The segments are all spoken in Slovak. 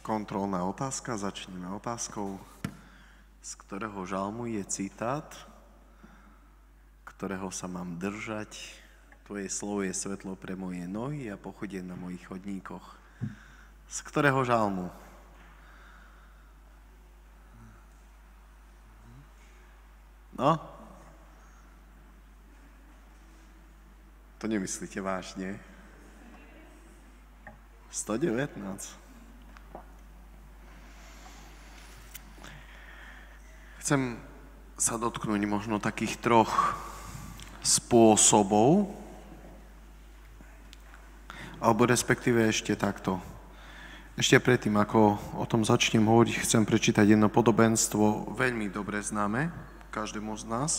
Kontrolná otázka, začneme otázkou, z ktorého žalmu je citát, ktorého sa mám držať. Tvoje slovo je svetlo pre moje nohy a pochodie na mojich chodníkoch. Z ktorého žalmu? No? To nemyslíte vážne? 119. Chcem sa dotknúť možno takých troch spôsobov, alebo respektíve ešte takto. Ešte predtým, ako o tom začnem hovoriť, chcem prečítať jedno podobenstvo, veľmi dobre známe každému z nás.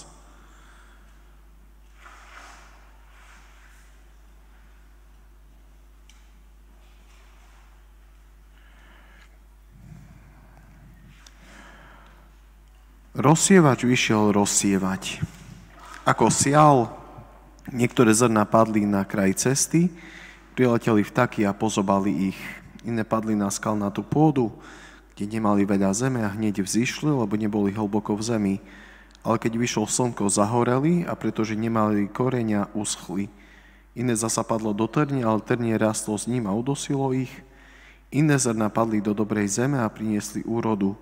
Rozsievač vyšiel rozsievať. Ako sial, niektoré zrná padli na kraj cesty, prileteli vtáky a pozobali ich. Iné padli na skalnatú pôdu, kde nemali veľa zeme a hneď vzišli, lebo neboli hlboko v zemi. Ale keď vyšlo slnko, zahoreli a pretože nemali koreňa, uschli. Iné zasa padlo do trne, ale trnie rastlo s ním a udosilo ich. Iné zrná padli do dobrej zeme a priniesli úrodu.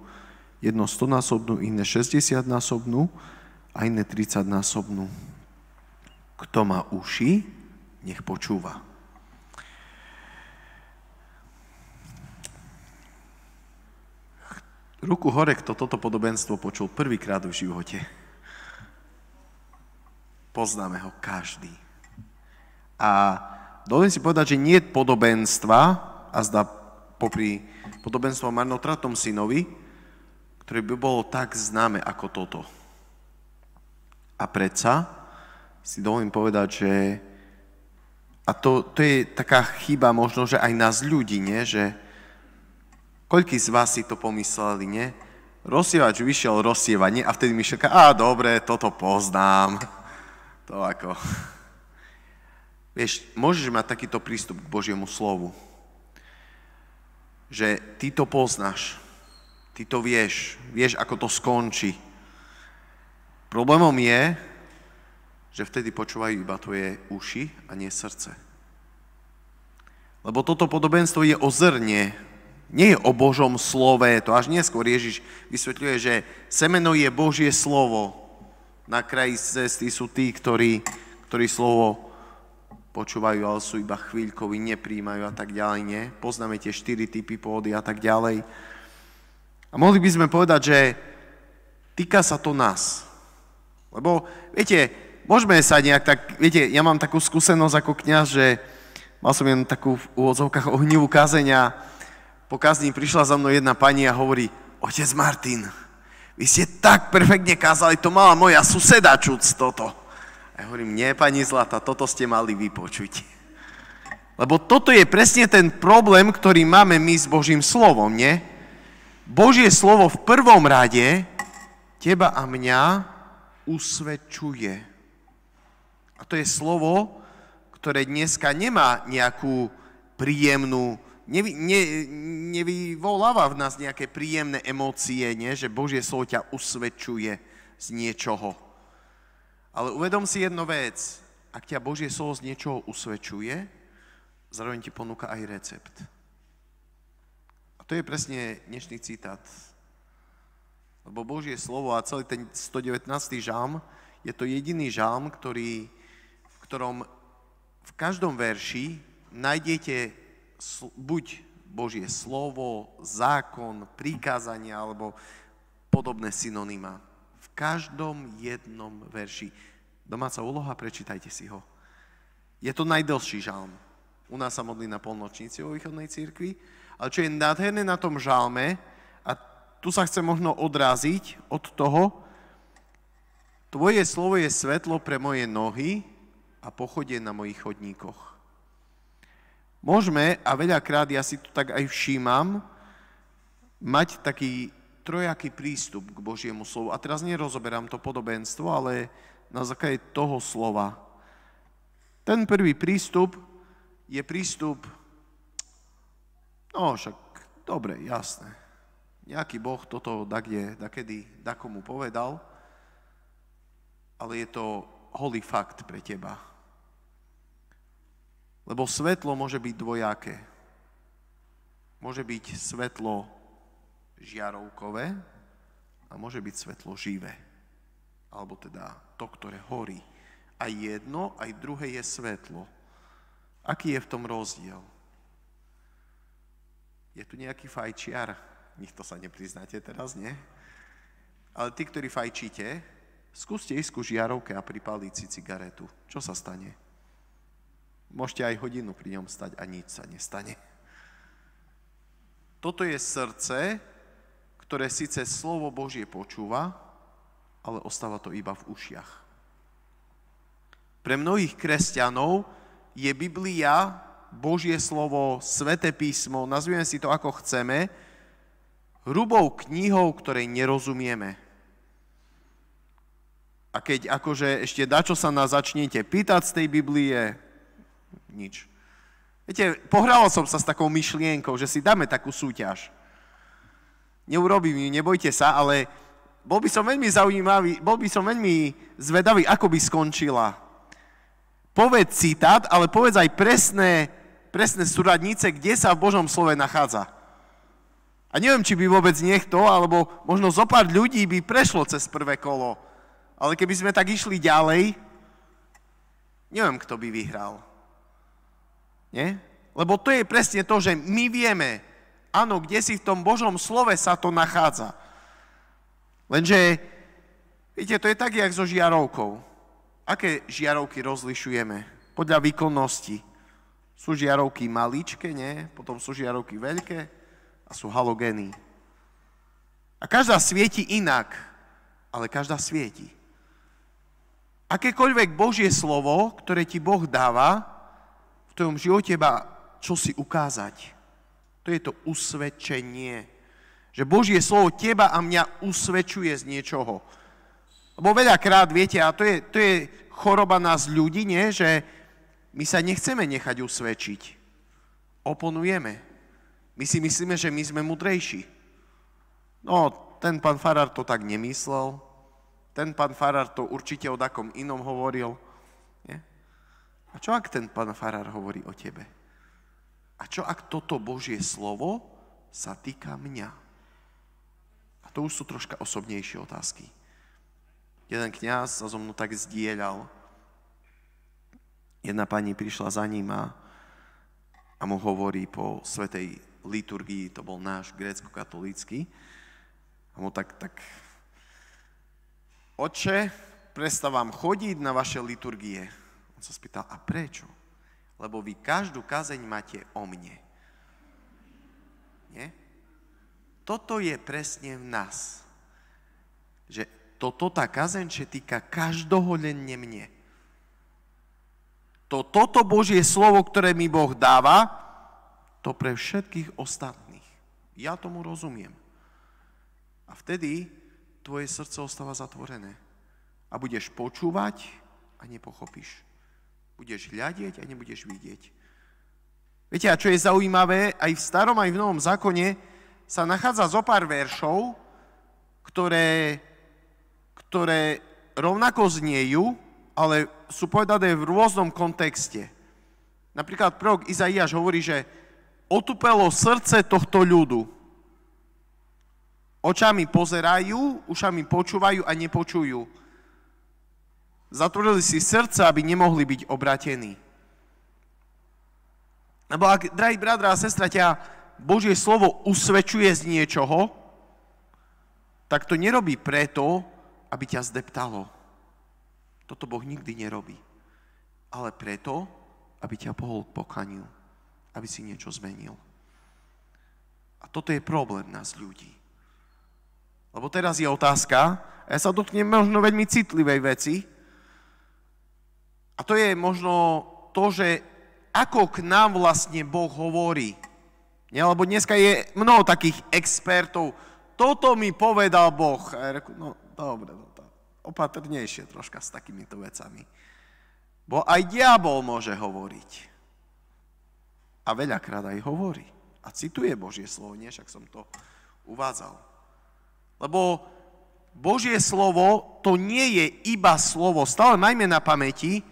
Jedno 100-násobnú, iné 60-násobnú a iné 30-násobnú. Kto má uši, nech počúva. Ruku hore, kto toto podobenstvo počul prvýkrát v živote. Poznáme ho každý. A dovolím si povedať, že nie je podobenstva, a zdá popri podobenstvo o marnotratnom synovi, ktoré by bolo tak známe ako toto. A predsa si dovolím povedať, že a to je taká chyba možno, že aj nás ľudí, nie? Že koľký z vás si to pomysleli, nie? Rozsievač vyšiel rozsievať, nie? A vtedy mi šeká, dobre, toto poznám. To ako... Vieš, môžeš mať takýto prístup k Božiemu slovu. Že ty to poznáš. Ty to vieš, ako to skončí. Problémom je, že vtedy počúvajú iba tvoje uši a nie srdce. Lebo toto podobenstvo je o zrne, nie je o Božom slove. To až neskôr Ježiš vysvetľuje, že semeno je Božie slovo. Na kraji cesty sú tí, ktorí slovo počúvajú, ale sú iba chvíľkoví, nepríjmajú a tak ďalej, nie? Poznáme tie 4 typy pôdy a tak ďalej. A mohli by sme povedať, že týka sa to nás. Lebo, viete, môžeme sa nejak tak, viete, ja mám takú skúsenosť ako kňaz, že mal som jen takú v úvodzovkách ohnivú kázeň a po kázni prišla za mnou jedna pani a hovorí, otec Martin, vy ste tak perfektne kázali, to mala moja suseda čuť toto. A ja hovorím, nie, pani Zlata, toto ste mali vypočuť. Lebo toto je presne ten problém, ktorý máme my s Božím slovom, nie? Božie slovo v prvom rade teba a mňa usvedčuje. A to je slovo, ktoré dneska nemá nejakú príjemnú, nevyvoláva v nás nejaké príjemné emócie, nie? Že Božie slovo ťa usvedčuje z niečoho. Ale uvedom si jednu vec, ak ťa Božie slovo z niečoho usvedčuje, zároveň ti ponúka aj recept. To je presne dnešný citát. Lebo Božie slovo a celý ten 119. žalm je to jediný žalm, v ktorom v každom verši nájdete buď Božie slovo, zákon, prikázania alebo podobné synonymá. V každom jednom verši. Domáca úloha, prečítajte si ho. Je to najdlhší žalm. U nás sa modlí na polnočnici vo východnej cirkvi. Ale čo je nádherné na tom žalme, a tu sa chcem možno odraziť od toho, tvoje slovo je svetlo pre moje nohy a pochodie na mojich chodníkoch. Môžeme, a veľakrát ja si to tak aj všímam, mať taký trojaký prístup k Božiemu slovu. A teraz nerozoberám to podobenstvo, ale na základe toho slova. Ten prvý prístup je prístup, no však dobre, jasné. Nejaký Boh toto dakedy dakomu povedal, ale je to holý fakt pre teba. Lebo svetlo môže byť dvojaké. Môže byť svetlo žiarovkové a môže byť svetlo živé. Alebo teda to, ktoré horí. Aj jedno, aj druhé je svetlo. Aký je v tom rozdiel? Je tu nejaký fajčiar? Nikto sa nepriznáte teraz, nie? Ale tí, ktorí fajčíte, skúste ísť ku žiarovke a pripáliť si cigaretu. Čo sa stane? Môžete aj hodinu pri ňom stať a nič sa nestane. Toto je srdce, ktoré síce slovo Božie počúva, ale ostáva to iba v ušiach. Pre mnohých kresťanov je Biblia, Božie slovo, Sväté písmo, nazvime si to ako chceme, hrubou knihou, ktorej nerozumieme. A keď akože ešte dačo sa nás začnete pýtať z tej Biblie, nič. Viete, pohral som sa s takou myšlienkou, že si dáme takú súťaž. Neurobím ju, nebojte sa, ale bol by som veľmi zvedavý, ako by skončila. Povedz citát, ale povedz aj presné súradnice, kde sa v Božom slove nachádza. A neviem, či by vôbec niekto, alebo možno zo pár ľudí by prešlo cez prvé kolo. Ale keby sme tak išli ďalej, neviem, kto by vyhral. Nie? Lebo to je presne to, že my vieme, áno, kde si v tom Božom slove sa to nachádza. Lenže, viete, to je tak, jak so žiarovkou. Aké žiarovky rozlišujeme? Podľa výkonnosti. Sú žiarovky maličké, nie? Potom sú žiarovky veľké a sú halogény. A každá svieti inak, ale každá svieti. Akékoľvek Božie slovo, ktoré ti Boh dáva, v tvojom živote iba čo si ukázať. To je to usvedčenie. Že Božie slovo teba a mňa usvedčuje z niečoho. Lebo veľakrát, viete, a to je choroba nás ľudí, nie? Že my sa nechceme nechať usvedčiť. Oponujeme. My si myslíme, že my sme mudrejší. No, ten pán farár to tak nemyslel. Ten pán farár to určite o takom inom hovoril. Nie? A čo ak ten pán farár hovorí o tebe? A čo ak toto Božie slovo sa týka mňa? A to už sú troška osobnejšie otázky. Jeden kňaz sa so mnou tak zdieľal. Jedna pani prišla za ním a mu hovorí po svätej liturgii, to bol náš grécko-katolícky, a mu tak Otče, prestávam chodiť na vaše liturgie. On sa spýtal, a prečo? Lebo vy každú kazeň máte o mne. Nie? Toto je presne v nás. Že tá kazeň sa týka každohodenne mne. Toto Božie slovo, ktoré mi Boh dáva, to pre všetkých ostatných. Ja tomu rozumiem. A vtedy tvoje srdce ostáva zatvorené. A budeš počúvať a nepochopíš. Budeš hľadieť a nebudeš vidieť. Viete, a čo je zaujímavé, aj v starom, aj v novom zákone sa nachádza zo pár veršov, ktoré rovnako zniejú, ale sú povedané v rôznom kontexte. Napríklad prorok Izaiáš hovorí, že otupelo srdce tohto ľudu. Očami pozerajú, ušami počúvajú a nepočujú. Zatvorili si srdce, aby nemohli byť obratení. Lebo ak, drahý brat a sestra, ťa Božie slovo usvedčuje z niečoho, tak to nerobí preto, aby ťa zdeptalo. Toto Boh nikdy nerobí. Ale preto, aby ťa pohol k pokaniu. Aby si niečo zmenil. A toto je problém nás ľudí. Lebo teraz je otázka, a ja sa dotknem možno veľmi citlivej veci, a to je možno to, že ako k nám vlastne Boh hovorí. Lebo dneska je mnoho takých expertov, toto mi povedal Boh. A ja reku, no dobre, opatrnejšie troška s takýmito vecami. Bo aj diabol môže hovoriť. A veľakrát aj hovorí. A a cituje Božie slovo, nie? Však som to uvádzal. Lebo Božie slovo to nie je iba slovo. Stále majme na pamäti,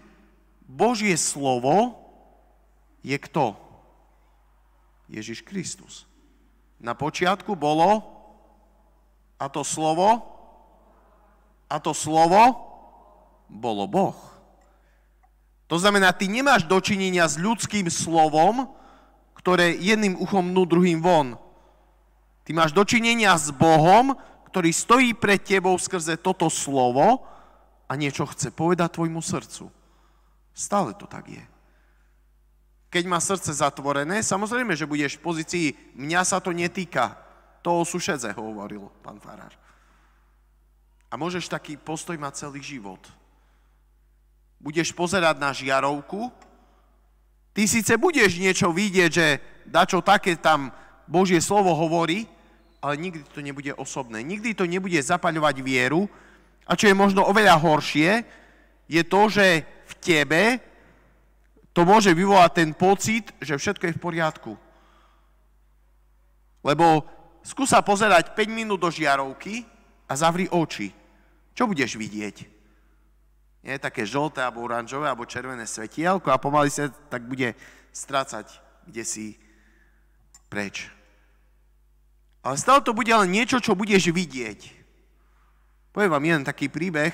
Božie slovo je kto? Ježiš Kristus. Na počiatku bolo a to slovo bolo Boh. To znamená, ty nemáš dočinenia s ľudským slovom, ktoré jedným uchom dnu, druhým von. Ty máš dočinenia s Bohom, ktorý stojí pred tebou skrze toto slovo a niečo chce povedať tvojmu srdcu. Stále to tak je. Keď má srdce zatvorené, samozrejme, že budeš v pozícii mňa sa to netýka. To o sušedze hovoril pán farár. A môžeš taký postoj mať celý život. Budeš pozerať na žiarovku, ty síce budeš niečo vidieť, že dačo také tam Božie slovo hovorí, ale nikdy to nebude osobné. Nikdy to nebude zapaľovať vieru. A čo je možno oveľa horšie, je to, že v tebe to môže vyvolať ten pocit, že všetko je v poriadku. Lebo skús sa pozerať 5 minút do žiarovky a zavri oči. Čo budeš vidieť? Nie také žlté, alebo oranžové, alebo červené svetielko a pomaly sa tak bude strácať kdesi preč. Ale stále to bude len niečo, čo budeš vidieť. Poviem vám jeden taký príbeh.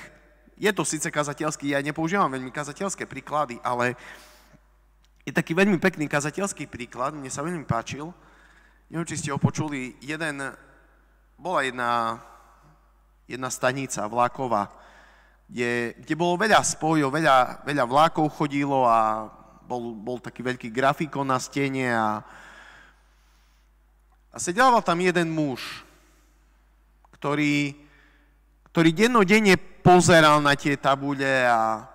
Je to síce kazateľský, ja nepoužívam veľmi kazateľské príklady, ale je taký veľmi pekný kazateľský príklad, mne sa veľmi páčil. Neviem, či ste ho počuli. Bola jedna stanica vláková, kde bolo veľa spojov, veľa vlákov chodilo a bol taký veľký grafikon na stene a sedel tam jeden muž, ktorý dennodenne pozeral na tie tabule a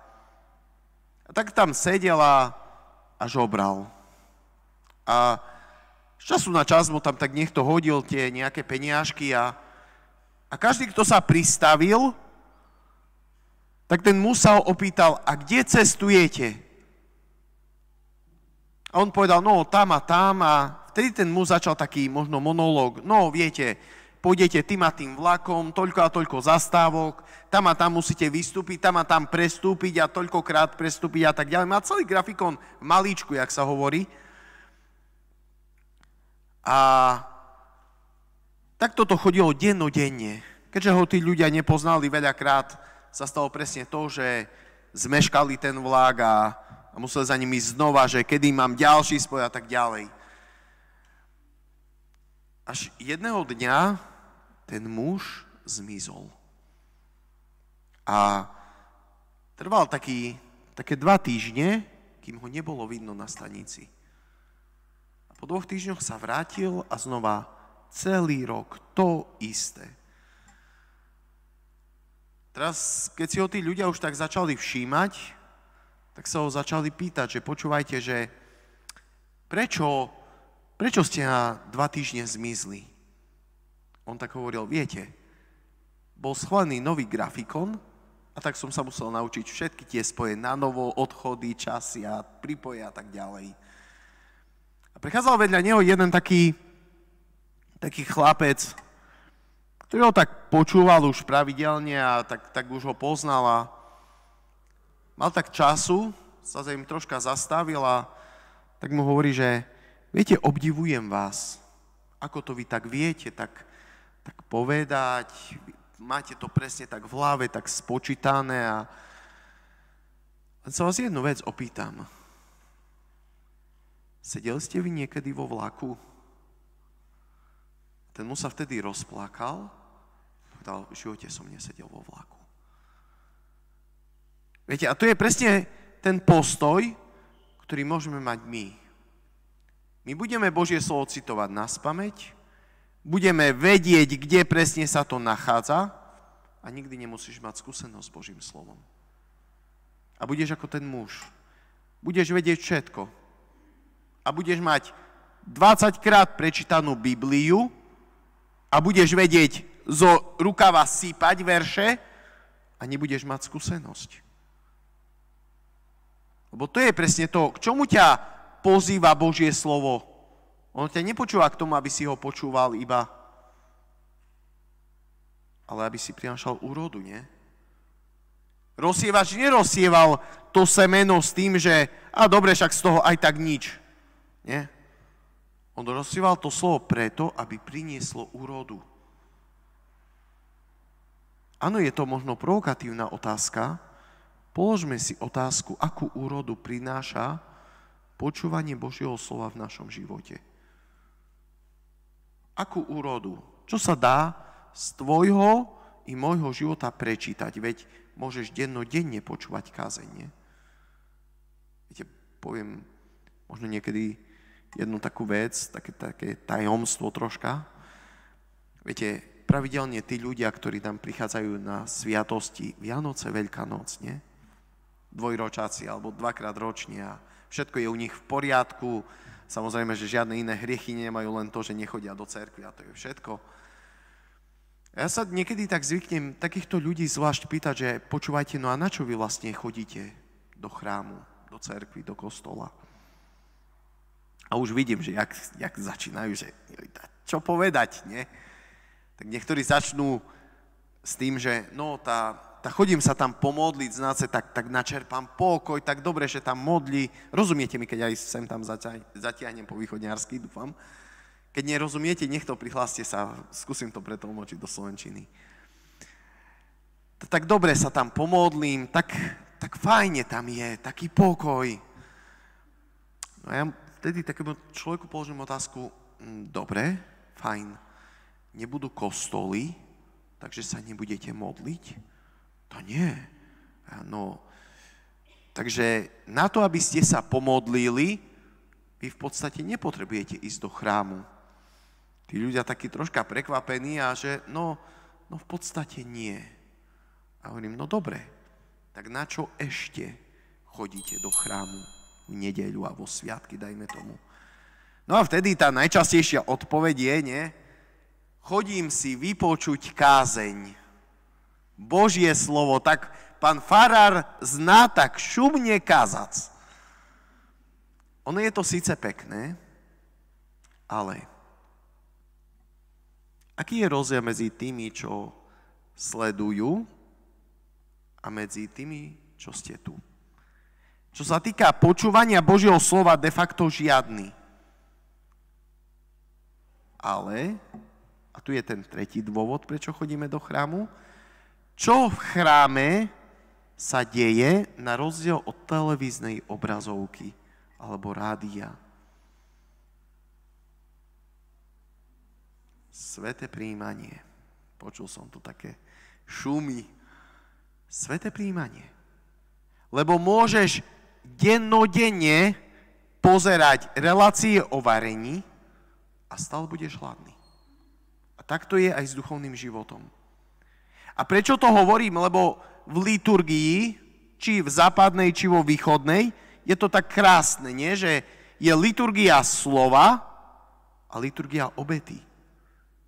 tak tam sedel a žobral. A z času na čas mu tam tak niekto hodil tie nejaké peniažky a každý, kto sa pristavil, tak ten muž sa ho opýtal, a kde cestujete? A on povedal, no tam a tam a vtedy ten muž začal taký možno monológ. No viete, pôjdete tým a tým vlakom, toľko a toľko zastávok, tam a tam musíte vystúpiť, tam a tam prestúpiť a toľkokrát prestúpiť a tak ďalej. Má celý grafikon v malíčku, jak sa hovorí. A takto to chodilo dennodenne. Keďže ho tí ľudia nepoznali, veľakrát sa stalo presne to, že zmeškali ten vlak a museli za nimi znova, že kedy mám ďalší spoj a tak ďalej. Až jedného dňa ten muž zmizol. A trval také 2 týždne, kým ho nebolo vidno na stanici. A po 2 týždňoch sa vrátil a znova celý rok to isté. Teraz, keď si ho tí ľudia už tak začali všímať, tak sa ho začali pýtať, že počúvajte, že prečo ste na 2 týždne zmizli? On tak hovoril, viete, bol schválený nový grafikon a tak som sa musel naučiť všetky tie spoje na novo, odchody, časy a pripoje a tak ďalej. A prichádzal vedľa neho jeden taký chlapec, ktorý ho tak počúval už pravidelne a tak už ho poznal a mal tak času, sa za ním troška zastavil a tak mu hovorí, že viete, obdivujem vás, ako to vy tak viete, tak povedať, máte to presne tak v hlave, tak spočítané a len sa vás jednu vec opýtam. Sedeli ste vy niekedy vo vlaku? Ten mu sa vtedy rozplakal, povedal, v živote som nesedel vo vlaku. Viete, a to je presne ten postoj, ktorý môžeme mať my. My budeme Božie slovo citovať naspamäť, budeme vedieť, kde presne sa to nachádza a nikdy nemusíš mať skúsenosť s Božím slovom. A budeš ako ten muž. Budeš vedieť všetko. A budeš mať 20-krát prečítanú Bibliu, a budeš vedieť zo rukava sypať verše a nebudeš mať skúsenosť. Lebo to je presne to, k čomu ťa pozýva Božie slovo. On ťa nepočúva k tomu, aby si ho počúval iba, ale aby si prinášal úrodu, nie? Rozsievač nerozsieval to semeno s tým, že dobre, však z toho aj tak nič. Nie? On rozsieval to slovo preto, aby prinieslo úrodu. Áno, je to možno provokatívna otázka. Položme si otázku, akú úrodu prináša počúvanie Božieho slova v našom živote. Akú úrodu? Čo sa dá z tvojho i môjho života prečítať? Veď môžeš dennodenne počúvať kázeň, nie? Viete, poviem možno niekedy jednu takú vec, také tajomstvo troška. Viete, pravidelne tí ľudia, ktorí tam prichádzajú na sviatosti Vianoce, Veľká noc, nie? Dvojročáci alebo 2-krát ročne a všetko je u nich v poriadku. Samozrejme, že žiadne iné hriechy nemajú, len to, že nechodia do cerkvy a to je všetko. Ja sa niekedy tak zvyknem takýchto ľudí zvlášť pýtať, že počúvajte, no a na čo vy vlastne chodíte do chrámu, do cerkvy, do kostola? A už vidím, že jak začínajú, že čo povedať, nie? Tak niektorí začnú s tým, že no chodím sa tam pomodliť, znáce, tak načerpám pokoj, tak dobre, že tam modlí. Rozumiete mi, keď aj sem tam zatiahnem po východňarsky, dúfam. Keď nerozumiete, nech to prihláste sa, skúsim to pretlmočiť do slovenčiny. Tak dobre sa tam pomodlím, tak fajne tam je, taký pokoj. No ja vtedy takému človeku položím otázku, dobre, fajn, nebudú kostoly, takže sa nebudete modliť? To nie. No, takže na to, aby ste sa pomodlili, vy v podstate nepotrebujete ísť do chrámu. Tí ľudia takí troška prekvapení a že no v podstate nie. A hovorím, no dobre, tak na čo ešte chodíte do chrámu v nedeľu a vo sviatky, dajme tomu. No a vtedy tá najčastejšia odpoveď je, nie? Chodím si vypočuť kázeň. Božie slovo, tak pán farár zná tak šumne kázac. Ono je to síce pekné, ale aký je rozdiel medzi tými, čo sledujú a medzi tými, čo ste tu? Čo sa týka počúvania Božieho slova, de facto žiadny. Ale, a tu je ten tretí dôvod, prečo chodíme do chrámu, čo v chráme sa deje na rozdiel od televíznej obrazovky alebo rádia? Sveté prijímanie. Počul som tu také šumy. Sveté prijímanie. Lebo môžeš dennodenne pozerať relácie o varení a stále budeš hladný. A tak to je aj s duchovným životom. A prečo to hovorím? Lebo v liturgii, či v západnej, či vo východnej, je to tak krásne, nie? Že je liturgia slova a liturgia obety.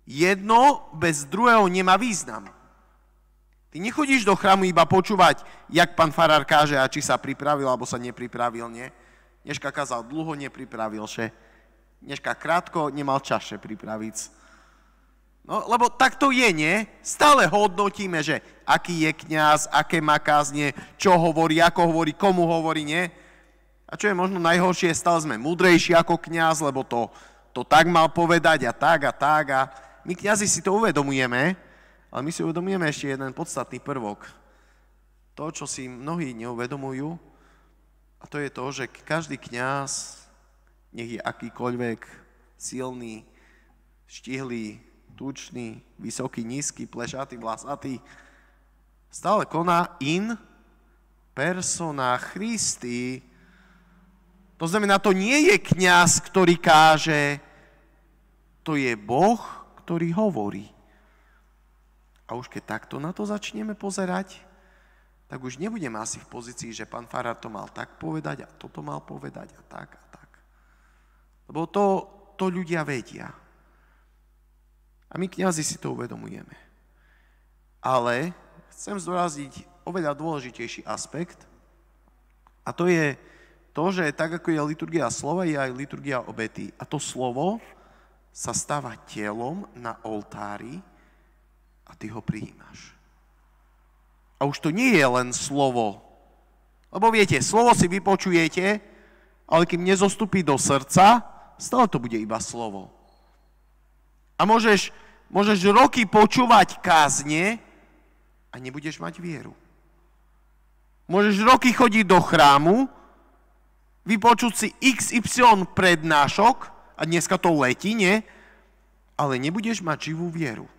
Jedno bez druhého nemá význam. Ty nechodíš do chrámu iba počúvať, jak pán farár káže a či sa pripravil, alebo sa nepripravil, nie? Dneška kázal dlho, nepripravil še. Dneška krátko, nemal čas še pripraviť. No, lebo tak to je, nie? Stále hodnotíme, že aký je kňaz, aké má kázne, čo hovorí, ako hovorí, komu hovorí, nie? A čo je možno najhoršie, stále sme múdrejší ako kňaz, lebo to tak mal povedať a tak. A my kňazi si to uvedomujeme, ale my si uvedomujeme ešte jeden podstatný prvok. To, čo si mnohí neuvedomujú, a to je to, že každý kňaz, nech je akýkoľvek silný, štihlý, tučný, vysoký, nízky, plešatý, vlasatý, stále koná in persona Christi. To znamená, to nie je kňaz, ktorý káže, to je Boh, ktorý hovorí. A už keď takto na to začneme pozerať, tak už nebudeme asi v pozícii, že pán farár to mal tak povedať a toto mal povedať a tak. Lebo to ľudia vedia. A my kňazi si to uvedomujeme. Ale chcem zdôrazniť oveľa dôležitejší aspekt a to je to, že tak ako je liturgia slova, je aj liturgia obety. A to slovo sa stáva telom na oltári a ty ho prijímaš. A už to nie je len slovo. Lebo viete, slovo si vypočujete, ale kým nezostupí do srdca, stále to bude iba slovo. A môžeš roky počúvať kázne a nebudeš mať vieru. Môžeš roky chodiť do chrámu, vypočuť si XY prednášok, a dneska to letí, nie? Ale nebudeš mať živú vieru.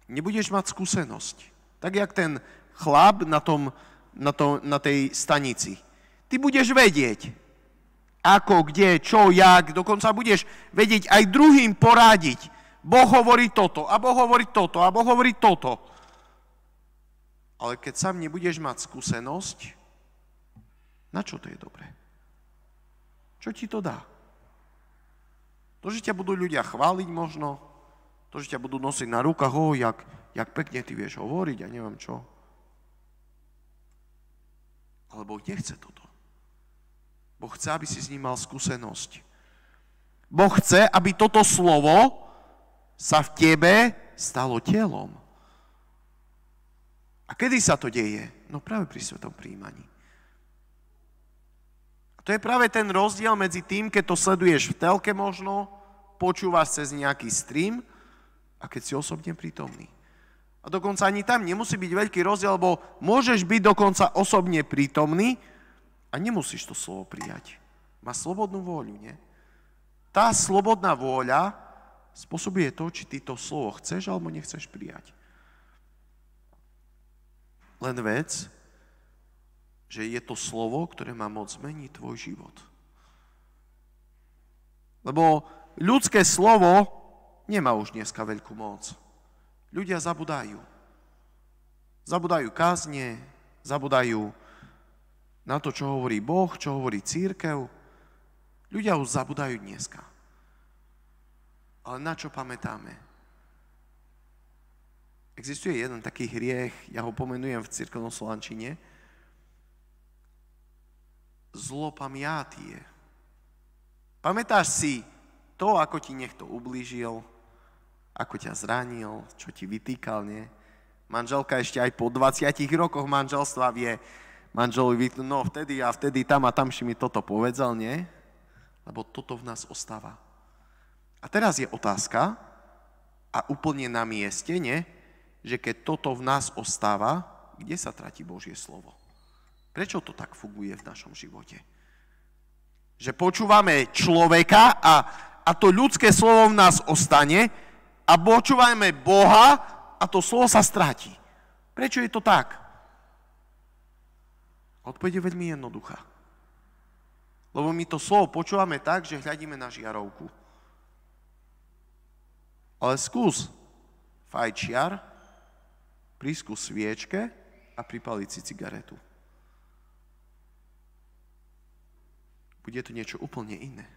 Nebudeš mať skúsenosť. Tak jak ten chlap na tej stanici. Ty budeš vedieť, ako, kde, čo, jak, dokonca budeš vedieť aj druhým poradiť. Boh hovorí toto, a Boh hovorí toto, a Boh hovorí toto. Ale keď sám nebudeš mať skúsenosť, na čo to je dobré? Čo ti to dá? To, že ťa budú ľudia chváliť možno, to, že ťa budú nosiť na rukách, jak pekne ty vieš hovoriť a neviem čo. Ale Boh nechce toto. Boh chce, aby si s ním mal skúsenosť. Boh chce, aby toto slovo sa v tebe stalo telom. A kedy sa to deje? No práve pri svetom prijímaní. A to je práve ten rozdiel medzi tým, keď to sleduješ v telke možno, počúvaš cez nejaký stream a keď si osobne prítomný. A dokonca ani tam nemusí byť veľký rozdiel, lebo môžeš byť dokonca osobne prítomný a nemusíš to slovo prijať. Máš slobodnú vôľu, nie? Tá slobodná vôľa spôsobuje to, či ty to slovo chceš alebo nechceš prijať. Len vec, že je to slovo, ktoré má moc zmeniť tvoj život. Lebo ľudské slovo nemá už dneska veľkú moc. Ľudia zabudajú. Zabudajú kázne, zabudajú na to, čo hovorí Boh, čo hovorí cirkev. Ľudia už zabudajú dneska. Ale na čo pamätáme? Existuje jeden taký hriech, ja ho pomenujem v cirkevnom slovančine. Zlopamiatie. Pamätáš si to, ako ti niekto ublížil, ako ťa zranil, čo ti vytýkal, nie? Manželka ešte aj po 20 rokoch manželstva vie manželovi vytnúť, no vtedy a vtedy tam a tam si mi toto povedal, nie? Lebo toto v nás ostáva. A teraz je otázka, a úplne na mieste, nie? Že keď toto v nás ostáva, kde sa tratí Božie slovo? Prečo to tak funguje v našom živote? Že počúvame človeka a to ľudské slovo v nás ostane a počúvame Boha a to slovo sa stratí. Prečo je to tak? Odpoveď je veľmi jednoduchá. Lebo my to slovo počúvame tak, že hľadíme na žiarovku. Ale skús fajčiar prísť ku sviečke a pripaliť si cigaretu. Bude to niečo úplne iné.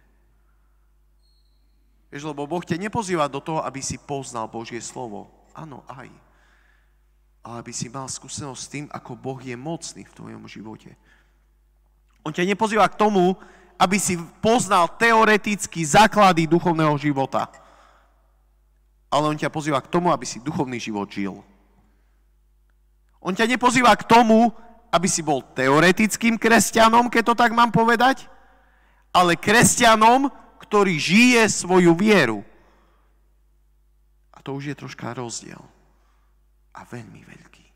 Vieš, lebo Boh ťa nepozýva do toho, aby si poznal Božie slovo. Áno, aj. Ale aby si mal skúsenosť s tým, ako Boh je mocný v tvojom živote. On ťa nepozýva k tomu, aby si poznal teoreticky základy duchovného života. Ale on ťa pozýva k tomu, aby si duchovný život žil. On ťa nepozýva k tomu, aby si bol teoretickým kresťanom, keď to tak mám povedať, ale kresťanom, ktorý žije svoju vieru. A to už je troška rozdiel. A veľmi veľký.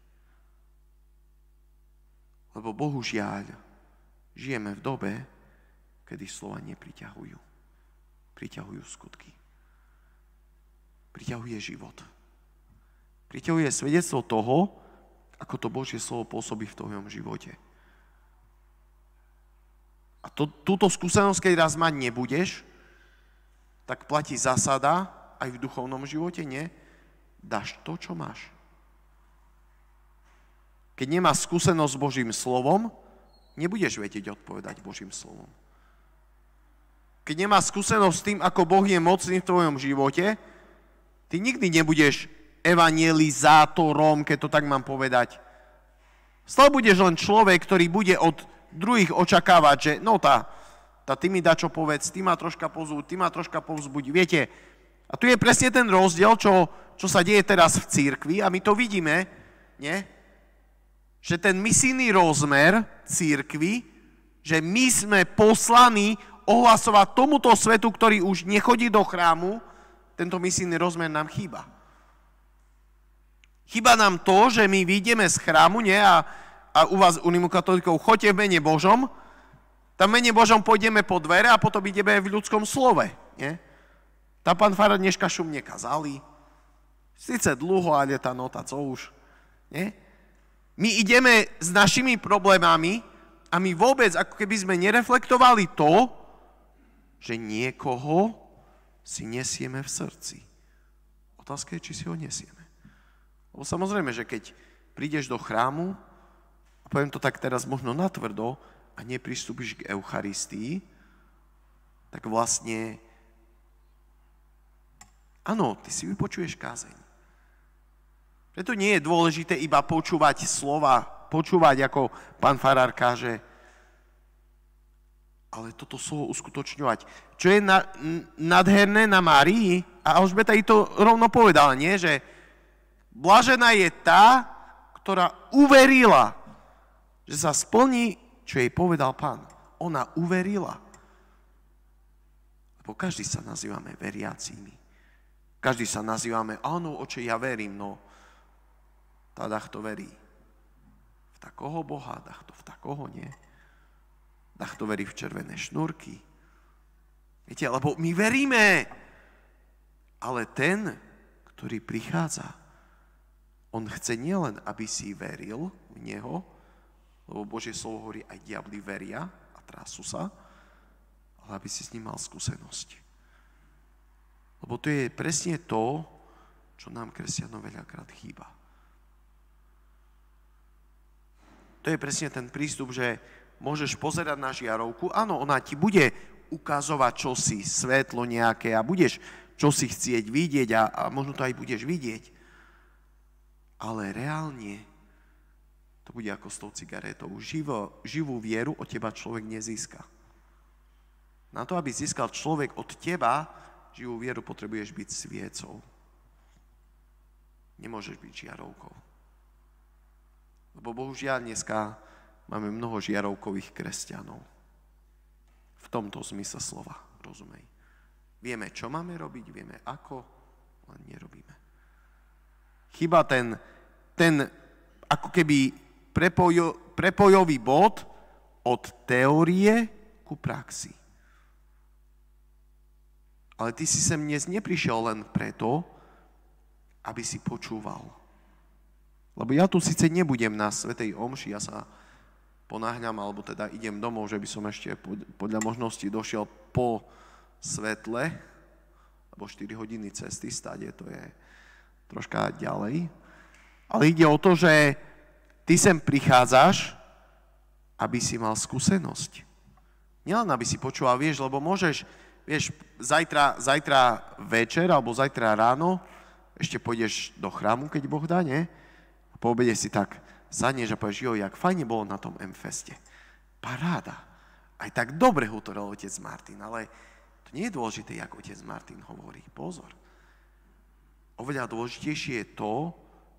Lebo bohužiaľ, žijeme v dobe, kedy slova nepriťahujú. Priťahujú skutky. Priťahuje život. Priťahuje svedectvo toho, ako to Božie slovo pôsobí v tvojom živote. A túto skúsenosť, keď raz mať nebudeš, tak platí zásada aj v duchovnom živote, nie? Dáš to, čo máš. Keď nemáš skúsenosť s Božím slovom, nebudeš vedieť odpovedať Božím slovom. Keď nemáš skúsenosť s tým, ako Boh je mocný v tvojom živote, ty nikdy nebudeš evangelizátorom, keď to tak mám povedať. Stále budeš len človek, ktorý bude od druhých očakávať, že no ty mi dá čo povedz, ty ma troška pozúď, ty ma troška povzbuď. Viete, a tu je presne ten rozdiel, čo sa deje teraz v cirkvi a my to vidíme, nie? Že ten misijný rozmer cirkvi, že my sme poslaní ohlasovať tomuto svetu, ktorý už nechodí do chrámu, tento misijný rozmer nám chýba. Chýba nám to, že my vyjdeme z chrámu, nie? A u vás, unimokatolíkov, choďte v mene Božom, tam v mene Božom pôjdeme po dvere a potom ideme v ľudskom slove, nie? Tam pán farár dneška šumne kazali. Sice dlho, ale tá nota, co už. Nie? My ideme s našimi problémami a my vôbec, ako keby sme nereflektovali to, že niekoho si nesieme v srdci. Otázka je, či si ho nesieme. Lebo samozrejme, že keď prídeš do chrámu, a poviem to tak teraz možno natvrdo, a nepristúpiš k Eucharistii, tak vlastne áno, ty si vypočuješ kázeň. Preto nie je dôležité iba počúvať slova, počúvať, ako pán farár káže, ale toto slovo uskutočňovať. Čo je nádherné na Márii, a Alžbeta i to rovno povedala, nie? Že blažená je tá, ktorá uverila, že sa splní, čo jej povedal pán. Ona uverila. Lebo každý sa nazývame veriacimi. Každý sa nazývame, áno, oče, ja verím, no tá to verí. V takoho Boha, to v takoho nie. To verí v červené šnúrky. Viete, lebo my veríme, ale ten, ktorý prichádza, on chce nielen, aby si veril v Neho, lebo Božie slovo hovorí, aj diabli veria a trasú sa, ale aby si s ním mal skúsenosť. Lebo to je presne to, čo nám kresťanom veľakrát chýba. To je presne ten prístup, že môžeš pozerať na žiarovku, áno, ona ti bude ukazovať čosi, svetlo nejaké a budeš čosi chcieť vidieť a možno to aj budeš vidieť. Ale reálne to bude ako s tou cigaretou. Živú vieru od teba človek nezíska. Na to, aby získal človek od teba živú vieru, potrebuješ byť sviecou. Nemôžeš byť žiarovkou. Lebo bohužiaľ dneska máme mnoho žiarovkových kresťanov. V tomto zmysle slova, rozumej. Vieme, čo máme robiť, vieme ako, len nerobíme. Chyba ten ako keby prepojový bod od teórie ku praxi. Ale ty si sem dnes neprišiel len preto, aby si počúval. Lebo ja tu síce nebudem na svätej omši, ja sa ponáhľam, alebo teda idem domov, že by som ešte podľa možností došiel po svetle, lebo 4 hodiny cesty stade, to je troška ďalej. Ale ide o to, že ty sem prichádzaš, aby si mal skúsenosť. Nielen aby si počúval, vieš, lebo môžeš, vieš, zajtra večer alebo zajtra ráno ešte pôjdeš do chrámu, keď Boh dá, nie? A po obede si tak sadneš a povieš, jak fajne bolo na tom M-feste. Paráda. Aj tak dobre hovoril otec Martin, ale to nie je dôležité, jak otec Martin hovorí. Pozor. Oveľa dôležitejšie je to,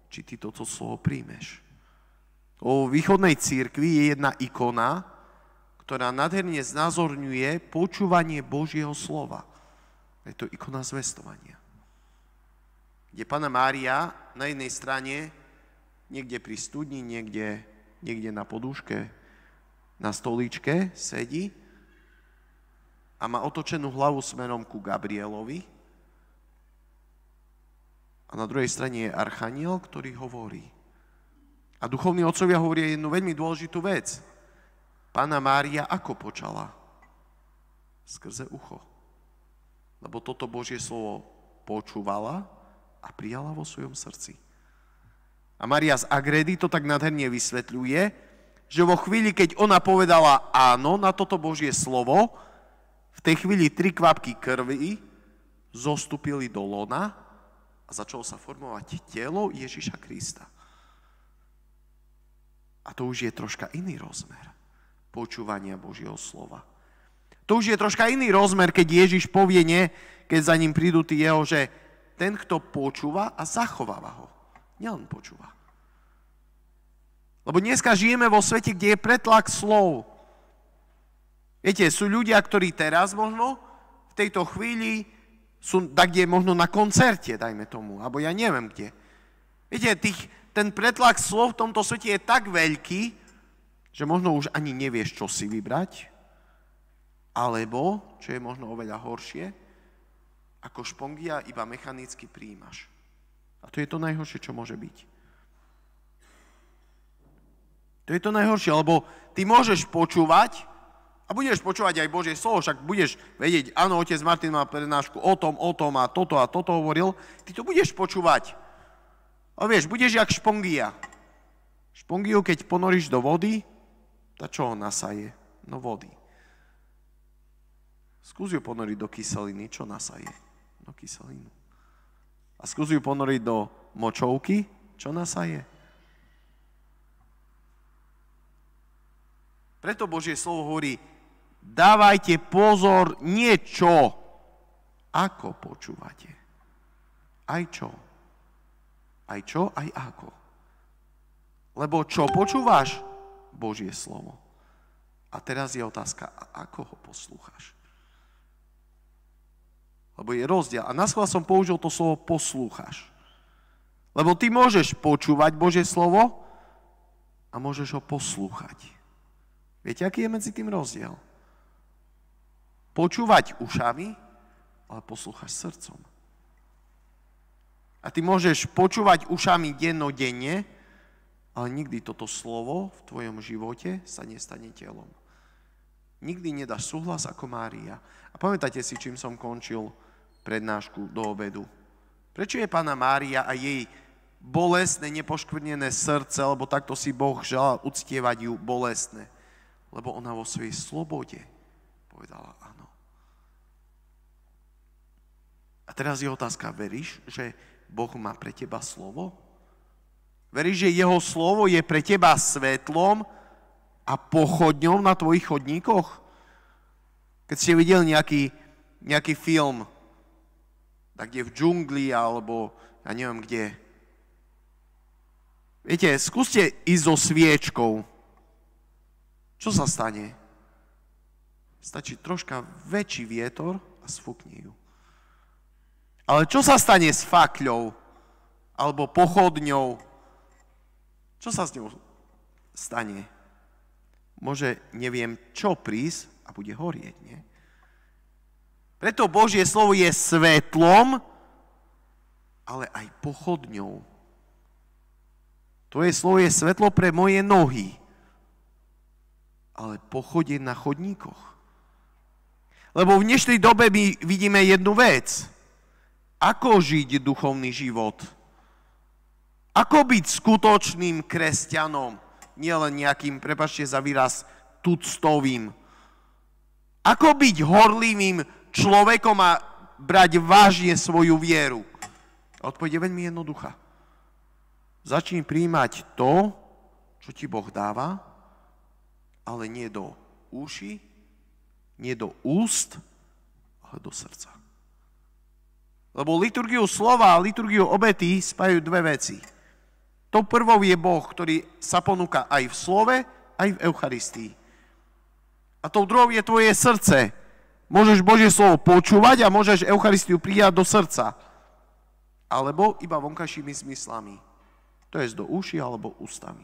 či ty toto slovo príjmeš. O východnej cirkvi je jedna ikona, ktorá nádherne znázorňuje počúvanie Božieho slova. Je to ikona zvestovania. Kde Panna Mária na jednej strane, niekde pri studni, niekde na podúške, na stolíčke sedí a má otočenú hlavu smerom ku Gabrielovi. A na druhej strane je archaniel, ktorý hovorí. A duchovní otcovia hovoria jednu veľmi dôležitú vec. Panna Mária ako počala? Skrze ucho. Lebo toto Božie slovo počúvala a prijala vo svojom srdci. A Mária z Agredy to tak nádherne vysvetľuje, že vo chvíli, keď ona povedala áno na toto Božie slovo, v tej chvíli 3 kvapky krvi zostúpili do lona a začalo sa formovať telo Ježiša Krista. A to už je troška iný rozmer. počúvania Božieho slova. To už je troška iný rozmer, keď Ježiš povie, nie, keď za ním prídu tí jeho, že ten, kto počúva a zachováva ho. Nielen počúva. Lebo dneska žijeme vo svete, kde je pretlak slov. Viete, sú ľudia, ktorí teraz možno v tejto chvíli sú tak, kde možno na koncerte, dajme tomu, alebo ja neviem kde. Viete, ten pretlak slov v tomto svete je tak veľký, že možno už ani nevieš, čo si vybrať, alebo, čo je možno oveľa horšie, ako špongia iba mechanicky prijímaš. A to je to najhoršie, čo môže byť. To je to najhoršie, lebo ty môžeš počúvať a budeš počúvať aj Božie slovo, však budeš vedieť, áno, otec Martin mal prednášku o tom a toto hovoril, ty to budeš počúvať. Ale vieš, budeš jak špongia. Špongiu, keď ponoríš do vody, tak čo on nasaje? No vody. Skús ju ponoriť do kyseliny, čo nasaje? No kyselinu. A skús ju ponoriť do močovky, čo nasaje? Preto Božie slovo hovorí, dávajte pozor nie čo, ako počúvate. Aj čo. Aj čo, aj ako. Lebo čo počúvaš? Božie slovo. A teraz je otázka, ako ho poslúchaš? Lebo je rozdiel. A naschvál som použil to slovo poslúchaš. Lebo ty môžeš počúvať Božie slovo a môžeš ho poslúchať. Viete, aký je medzi tým rozdiel? Počúvať ušami, ale poslúchaš srdcom. A ty môžeš počúvať ušami dennodenne, ale nikdy toto slovo v tvojom živote sa nestane telom. Nikdy nedáš súhlas ako Mária. A pamätáte si, čím som končil prednášku do obedu? Prečo je Panna Mária a jej bolestné, nepoškvrnené srdce, lebo takto si Boh želal uctievať ju bolestné? Lebo ona vo svojej slobode povedala áno. A teraz je otázka, veríš, že Boh má pre teba slovo? Veríš, že jeho slovo je pre teba svetlom a pochodňou na tvojich chodníkoch? Keď ste videli nejaký film, tak kde v džungli alebo ja neviem kde. Viete, skúste ísť so sviečkou. Čo sa stane? Stačí troška väčší vietor a sfúkne ju. Ale čo sa stane s fakľou? Alebo pochodňou? Čo sa s ňou stane? Môže, neviem, čo prísť a bude horieť, nie? Preto Božie slovo je svetlom, ale aj pochodňou. Tvoje slovo je svetlo pre moje nohy, ale pochodie na chodníkoch. Lebo v dnešnej dobe my vidíme jednu vec. Ako žiť duchovný život? Ako byť skutočným kresťanom? Nielen nejakým, prepáčte za výraz, tuctovým. Ako byť horlivým človekom a brať vážne svoju vieru? Odpoveď je veľmi jednoduchá. Začni prijímať to, čo ti Boh dáva, ale nie do uši, nie do úst, ale do srdca. Lebo liturgiu slova a liturgiu obety spájajú dve veci. To prvou je Boh, ktorý sa ponúka aj v slove, aj v Eucharistii. A tou druhou je tvoje srdce. Môžeš Božie slovo počúvať a môžeš Eucharistiu prijať do srdca. Alebo iba vonkajšími zmyslami. To je do uši alebo ústami.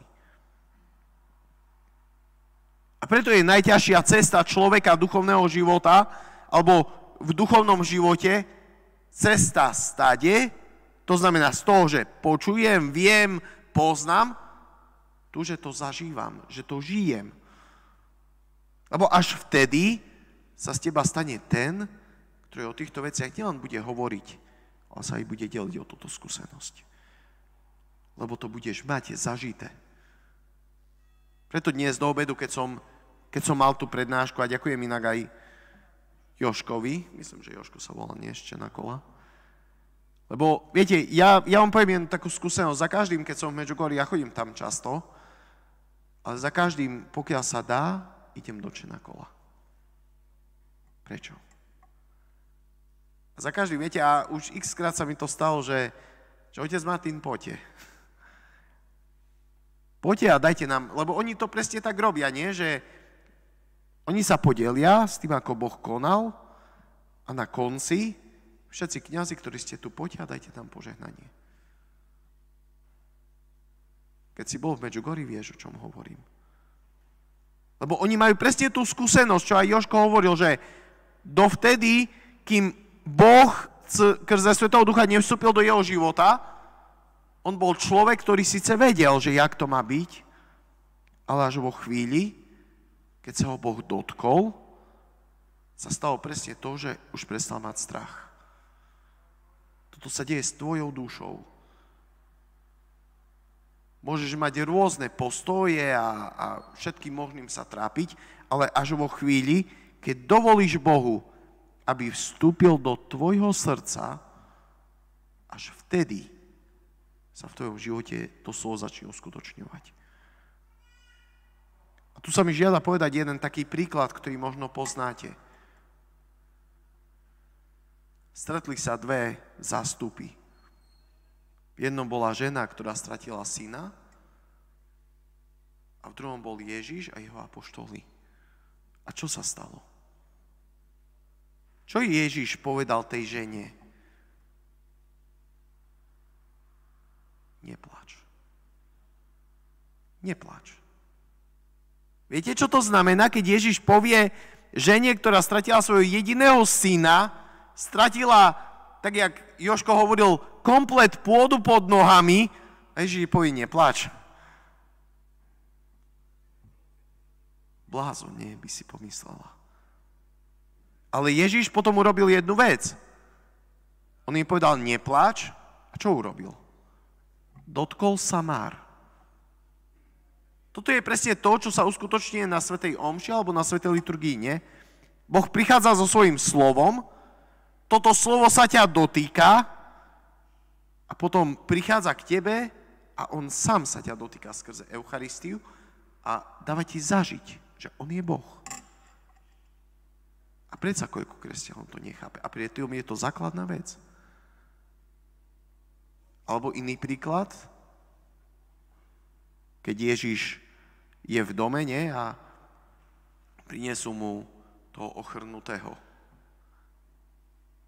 A preto je najťažšia cesta človeka duchovného života, alebo v duchovnom živote, cesta stade, to znamená z toho, že počujem, viem, poznám, tu, že to zažívam, že to žijem. Lebo až vtedy sa z teba stane ten, ktorý o týchto veciach nielen bude hovoriť, ale sa aj bude deliť o túto skúsenosť. Lebo to budeš mať zažité. Preto dnes do obedu, keď som mal tú prednášku, a ďakujem inak aj Joškovi, myslím, že Joško sa volá nie ešte na kola, lebo viete, ja vám poviem jednu takú skúsenosť, za každým, keď som v Medžugorji, ja chodím tam často, ale za každým, pokiaľ sa dá, idem do Čenakola. Prečo? A za každým, viete, a už x-krát sa mi to stalo, že otec Martin, poďte. Poďte a dajte nám, lebo oni to presne tak robia, nie? Že oni sa podelia s tým, ako Boh konal a na konci všetci kňazi, ktorí ste tu, poďte a dajte tam požehnanie. Keď si bol v Medžugorji, vieš, o čom hovorím. Lebo oni majú presne tú skúsenosť, čo aj Jožko hovoril, že dovtedy, kým Boh skrze Svätého Ducha nevstúpil do jeho života, on bol človek, ktorý síce vedel, že jak to má byť, ale až vo chvíli, keď sa ho Boh dotkol, sa stalo presne to, že už prestal mať strach. Toto sa deje s tvojou dušou. Môžeš mať rôzne postoje a všetkým možným sa trápiť, ale až vo chvíli, keď dovolíš Bohu, aby vstúpil do tvojho srdca, až vtedy sa v tvojom živote to slovo začne uskutočňovať. A tu sa mi žiada povedať jeden taký príklad, ktorý možno poznáte. Stretli sa dve zástupy. V jednom bola žena, ktorá stratila syna, a v druhom bol Ježiš a jeho apoštoli. A čo sa stalo? Čo Ježiš povedal tej žene? Nepláč. Nepláč. Viete, čo to znamená, keď Ježiš povie žene, ktorá stratila svojho jediného syna, stratila, tak jak Jožko hovoril, komplet pôdu pod nohami, a Ježiš povie, nepláč. Blázon, nie, by si pomyslela. Ale Ježiš potom urobil jednu vec. On jej povedal, nepláč, a čo urobil? Dotkol sa Már. Toto je presne to, čo sa uskutočňuje na svätej omši alebo na svätej liturgii, nie? Boh prichádza so svojím slovom, toto slovo sa ťa dotýka a potom prichádza k tebe a on sám sa ťa dotýka skrze Eucharistiu a dáva ti zažiť, že on je Boh. A predsa koľko kresťanov to nechápe. A pri tom je to základná vec. Alebo iný príklad, keď Ježiš je v dome, nie? A prinesú mu toho ochrnutého.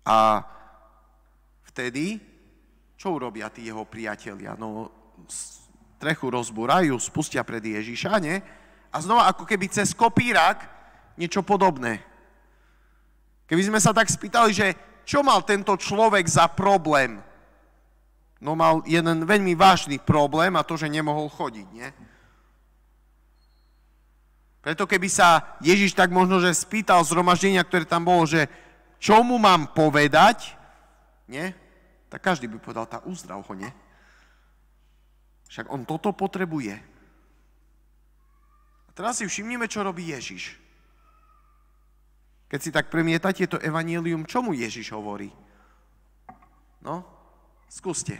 A vtedy, čo urobia tí jeho priatelia? No, strechu rozbúrajú, spustia pred Ježiša, nie? A znova ako keby cez kopírak niečo podobné. Keby sme sa tak spýtali, že čo mal tento človek za problém? No mal jeden veľmi vážny problém a to, že nemohol chodiť, nie? Preto keby sa Ježiš tak možno, že spýtal zhromaždenia, ktoré tam bolo, že čo mu mám povedať, nie? Tak každý by povedal, tá uzdrav ho, nie? Však on toto potrebuje. A teraz si všimnime, čo robí Ježiš. Keď si tak premietate to evanjelium, čo mu Ježiš hovorí? No, skúste.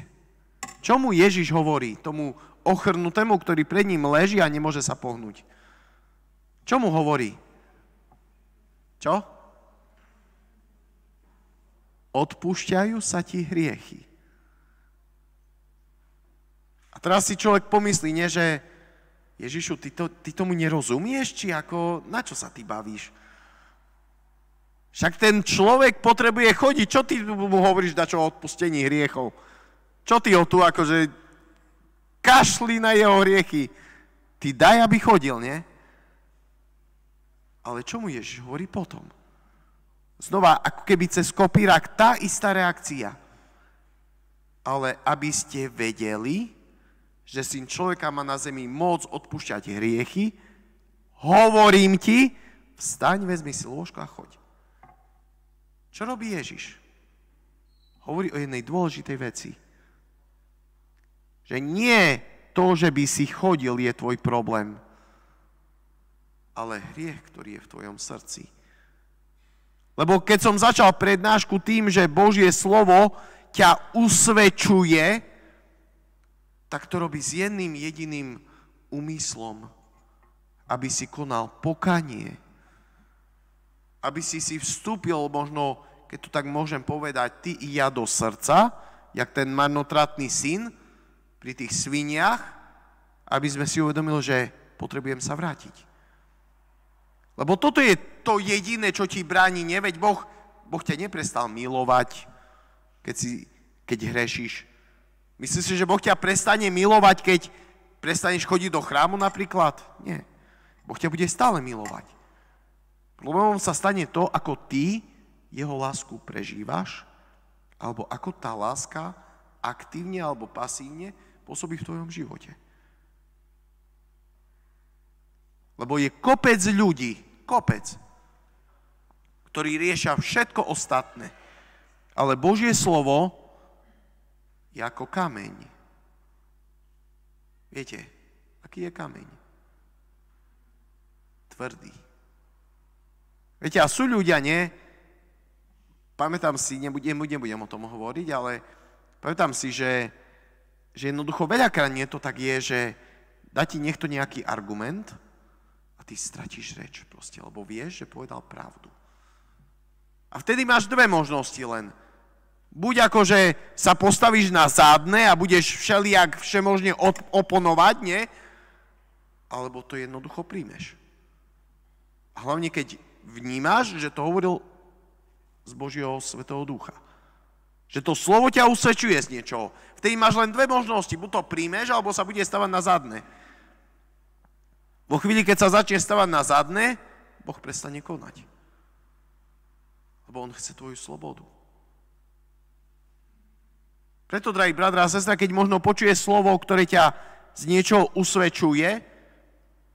Čo mu Ježiš hovorí tomu ochrnutému, ktorý pred ním leží a nemôže sa pohnúť? Čo mu hovorí? Čo? Odpúšťajú sa ti hriechy. A teraz si človek pomyslí, nie, že Ježišu, ty tomu nerozumieš, či ako, na čo sa ty bavíš? Však ten človek potrebuje chodiť. Čo ty mu hovoríš dačo o odpustení hriechov? Čo ty ho tu akože kašli na jeho hriechy? Ty daj, aby chodil, nie? Ale čo mu Ježiš hovorí potom? Znova, ako keby cez kopírak, tá istá reakcia. Ale aby ste vedeli, že syn človeka má na zemi moc odpúšťať hriechy, hovorím ti, vstaň, vezmi si lôžko a choď. Čo robí Ježiš? Hovorí o jednej dôležitej veci. Že nie to, že by si chodil, je tvoj problém, ale hriech, ktorý je v tvojom srdci. Lebo keď som začal prednášku tým, že Božie slovo ťa usvedčuje, tak to robí s jedným jediným úmyslom. aby si konal pokanie. Aby si vstúpil možno, keď to tak môžem povedať, ty i ja do srdca, jak ten marnotratný syn pri tých sviniach, aby sme si uvedomili, že potrebujem sa vrátiť. Lebo toto je to jediné, čo ti bráni, neveď Boh ťa neprestal milovať, keď hrešíš. Myslíš si, že Boh ťa prestane milovať, keď prestaneš chodiť do chrámu napríklad? Nie. Boh ťa bude stále milovať. Problémom sa stane to, ako ty jeho lásku prežívaš, alebo ako tá láska aktívne alebo pasívne pôsobí v tvojom živote. Lebo je kopec ľudí, ktorí riešia všetko ostatné. Ale Božie slovo je ako kameň. Viete, aký je kameň? Tvrdý. Viete, a sú ľudia, nie? Pamätám si, nebudem o tom hovoriť, ale pamätám si, že jednoducho veľakrát nie to tak je, že dá ti niekto nejaký argument a ty stratíš reč proste, lebo vieš, že povedal pravdu. A vtedy máš dve možnosti len. Buď akože sa postavíš na zádne a budeš všelijak všemožne oponovať, nie? Alebo to jednoducho príjmeš. A hlavne, keď vnímaš, že to hovoril z Božieho Svätého Ducha. Že to slovo ťa usvedčuje z niečoho. Vtedy máš len dve možnosti. Buď to príjmeš, alebo sa bude stavať na zadné. Vo chvíli, keď sa začne stavať na zadné, Boh prestane konať. Lebo on chce tvoju slobodu. Preto, drahý brat a sestra, keď možno počuje slovo, ktoré ťa z niečoho usvedčuje,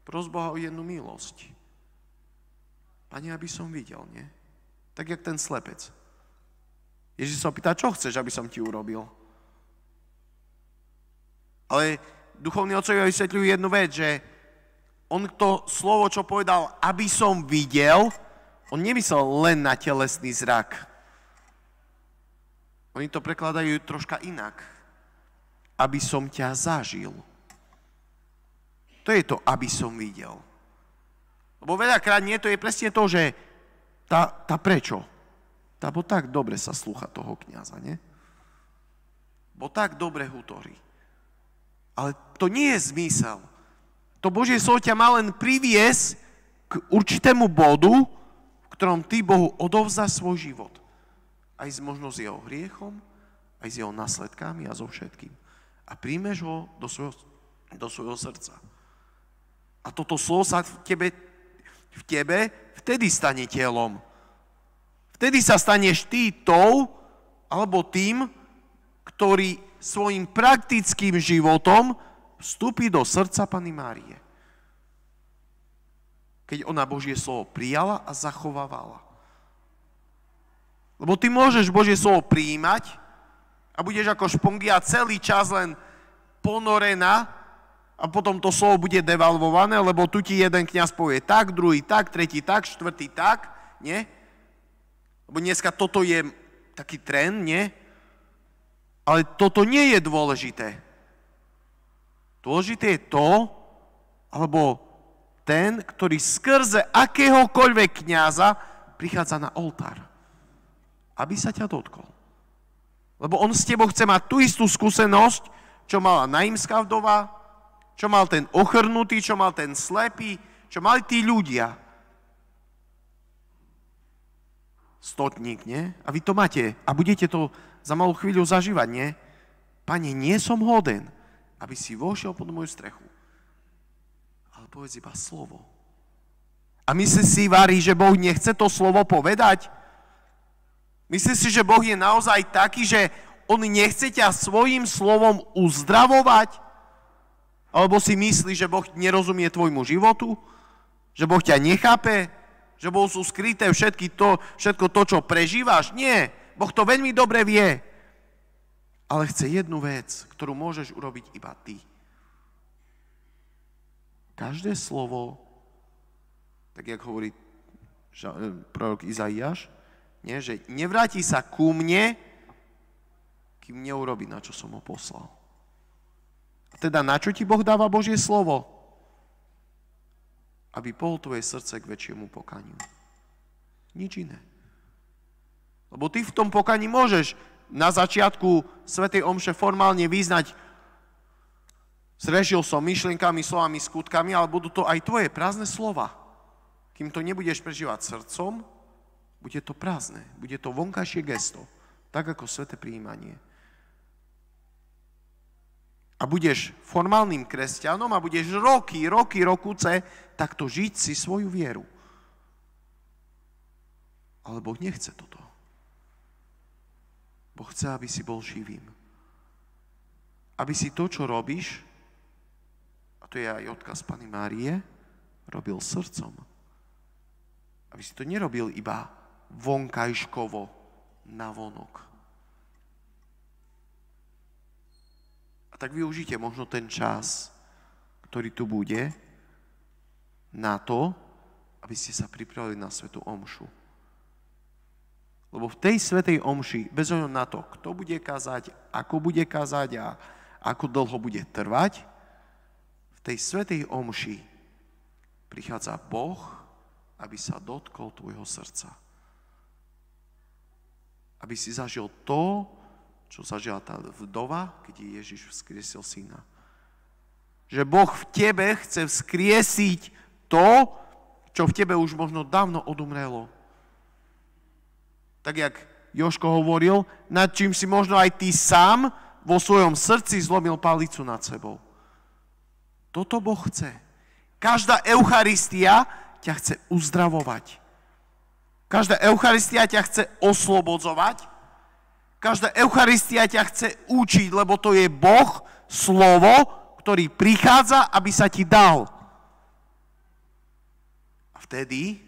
pros Boha o jednu milosť. Pane, aby som videl, nie? Tak, jak ten slepec. Ježiš sa opýta, čo chceš, aby som ti urobil? Ale duchovní otcovia vysvetľujú jednu vec, že on to slovo, čo povedal, aby som videl, on nemyslel len na telesný zrak. Oni to prekladajú troška inak. Aby som ťa zažil. To je to, aby som videl. Lebo veľakrát nie, to je presne to, že tá prečo? Bo tak dobre sa slúcha toho kňaza, nie? Bo tak dobre hutorí. Ale to nie je zmysel. To Božie slovo ťa má len priviesť k určitému bodu, v ktorom ty Bohu odovzdáš svoj život. Aj možno s jeho hriechom, aj s jeho následkami a so všetkým. A príjmeš ho do svojho srdca. A toto slovo sa v tebe vtedy stane telom. Vtedy sa staneš ty tou, alebo tým, ktorý svojim praktickým životom vstúpi do srdca Panny Márie. Keď ona Božie slovo prijala a zachovávala. Lebo ty môžeš Božie slovo prijímať a budeš ako špongia celý čas len ponorená a potom to slovo bude devalvované, lebo tu ti jeden kňaz povie tak, druhý tak, tretí tak, štvrtý tak, nie? Lebo dneska toto je taký trend, nie? Ale toto nie je dôležité. Dôležité je to, alebo ten, ktorý skrze akéhokoľvek kňaza prichádza na oltár. Aby sa ťa dotkol. Lebo on s tebou chce mať tú istú skúsenosť, čo mala Naimská vdova, čo mal ten ochrnutý, čo mal ten slepý, čo mali tí ľudia. Stotník, nie? A vy to máte. A budete to za malú chvíľu zažívať, nie? Pane, nie som hoden, aby si vošiel pod moju strechu. Ale povedz iba slovo. A myslíš si, Vári, že Boh nechce to slovo povedať? Myslíš si, že Boh je naozaj taký, že on nechce ťa svojím slovom uzdravovať? Alebo si myslíš, že Boh nerozumie tvojmu životu? Že Boh ťa nechápe? Že Bohu sú skryté všetko to, čo prežívaš? Nie. Boh to veľmi dobre vie. Ale chce jednu vec, ktorú môžeš urobiť iba ty. Každé slovo, tak jak hovorí prorok Izaiáš, nie, že nevráti sa ku mne, kým neurobi, na čo som ho poslal. A teda na čo ti Boh dáva Božie slovo? aby pohol tvoje srdce k väčšiemu pokaniu. Nič iné. Lebo ty v tom pokaní môžeš na začiatku svätej omše formálne vyznať: zrešil som myšlienkami, slovami, skutkami, ale budú to aj tvoje prázdne slova. Kým to nebudeš prežívať srdcom, bude to prázdne, bude to vonkajšie gesto, tak ako sväté prijímanie. A budeš formálnym kresťanom a budeš roky takto žiť si svoju vieru. Ale Boh nechce toto. Boh chce, aby si bol živým. Aby si to, čo robíš, a to je aj odkaz Panny Márie, robil srdcom. Aby si to nerobil iba vonkajškovo, navonok. A tak využite možno ten čas, ktorý tu bude, na to, aby ste sa pripravili na svätú omšu. Lebo v tej svätej omši, bez ohľadu na to, kto bude kázať, ako bude kázať a ako dlho bude trvať, v tej svätej omši prichádza Boh, aby sa dotkol tvojho srdca. Aby si zažil to, čo zažila tá vdova, keď Ježiš vzkriesil syna. Že Boh v tebe chce vzkriesiť to, čo v tebe už možno dávno odumrelo. Tak, jak Jožko hovoril, nad čím si možno aj ty sám vo svojom srdci zlomil palicu nad sebou. Toto Boh chce. Každá Eucharistia ťa chce uzdravovať. Každá Eucharistia ťa chce oslobodzovať. Každá Eucharistia ťa chce učiť, lebo to je Boh, slovo, ktorý prichádza, aby sa ti dal. A vtedy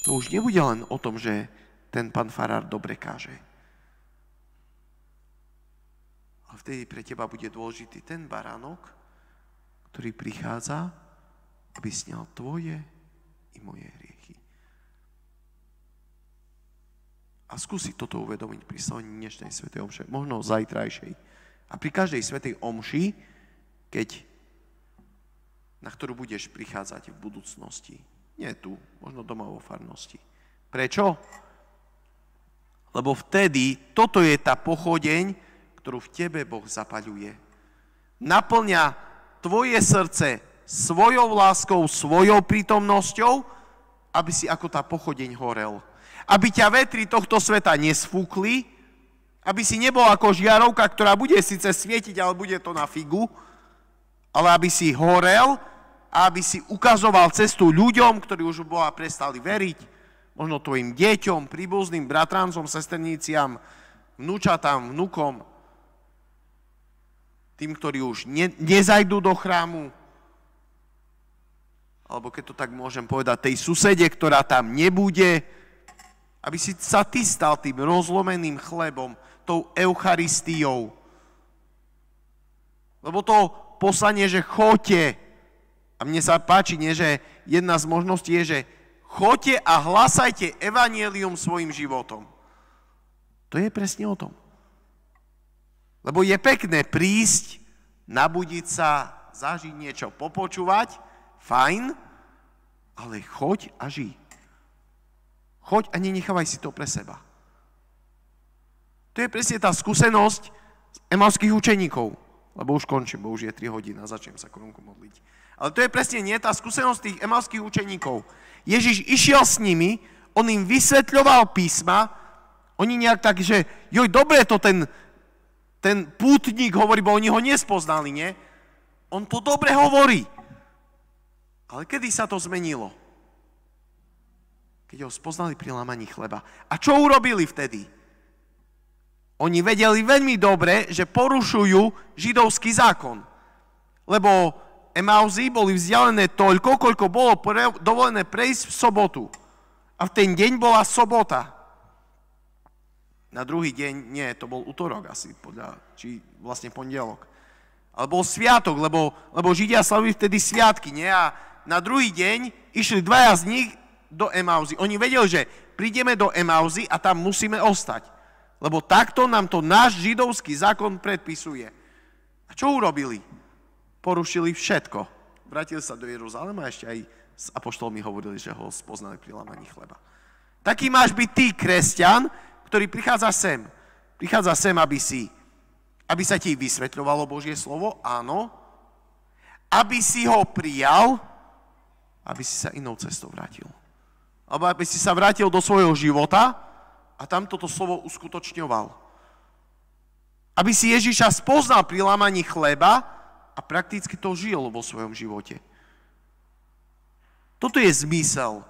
to už nebude len o tom, že ten pán farár dobre káže. A vtedy pre teba bude dôležitý ten baránok, ktorý prichádza, aby sňal tvoje i moje hriechy. A skúsi toto uvedomiť pri slavení dnešnej svätej omše, možno zajtrajšej. A pri každej svätej omši, na ktorú budeš prichádzať v budúcnosti. Nie tu, možno doma vo farnosti. Prečo? Lebo vtedy toto je tá pochodeň, ktorú v tebe Boh zapaľuje. Naplňa tvoje srdce svojou láskou, svojou prítomnosťou, aby si ako tá pochodeň horel. Aby ťa vetry tohto sveta nesfúkli, aby si nebol ako žiarovka, ktorá bude síce svietiť, ale bude to na figu, ale aby si horel a aby si ukazoval cestu ľuďom, ktorí už Boha prestali veriť, možno tvojim deťom, príbuzným, bratrancom, sesterniciam, vnúčatám, vnukom, tým, ktorí už nezajdú do chrámu, alebo keď to tak môžem povedať, tej susede, ktorá tam nebude, aby si sa ty stal tým rozlomeným chlebom, tou Eucharistiou. Lebo to poslanie, že choďte, a mne sa páči, nie, že jedna z možností je, že choďte a hlasajte evanjelium svojim životom. To je presne o tom. Lebo je pekné prísť, nabudiť sa, zažiť niečo, popočúvať, fajn, ale choď a žij. Choď a nenechávaj si to pre seba. To je presne tá skúsenosť emauských učeníkov. Lebo už končím, bo už je 3 hodiny a začnem sa korunku modliť. Ale to je presne nie tá skúsenosť tých emauských učeníkov. Ježiš išiel s nimi, on im vysvetľoval písma, oni nejak tak, že joj, dobre to ten pútnik hovorí, bo oni ho nespoznali, nie? On to dobre hovorí. Ale kedy sa to zmenilo? Keď ho spoznali pri lámaní chleba. A čo urobili vtedy? Oni vedeli veľmi dobre, že porušujú židovský zákon. Lebo Emauzy boli vzdialené toľko, koľko bolo dovolené prejsť v sobotu. A v ten deň bola sobota. Na druhý deň, nie, to bol utorok asi, či vlastne pondelok. Ale bol sviatok, lebo Židia slavili vtedy sviatky, nie? A na druhý deň išli 2 z nich do Emauzy. Oni vedeli, že prídeme do Emauzy a tam musíme ostať. Lebo takto nám to náš židovský zákon predpisuje. A čo urobili? Porušili všetko. Vrátili sa do Jeruzalema a ešte aj s apoštolmi hovorili, že ho spoznali pri lámaní chleba. Taký máš byť ty, kresťan, ktorý prichádza sem. Prichádza sem, aby sa ti vysvetľovalo Božie slovo, áno, aby si ho prijal, aby si sa inou cestou vrátil. Alebo aby si sa vrátil do svojho života a tam toto slovo uskutočňoval. Aby si Ježiša spoznal pri lámaní chleba a prakticky to žil vo svojom živote. Toto je zmysel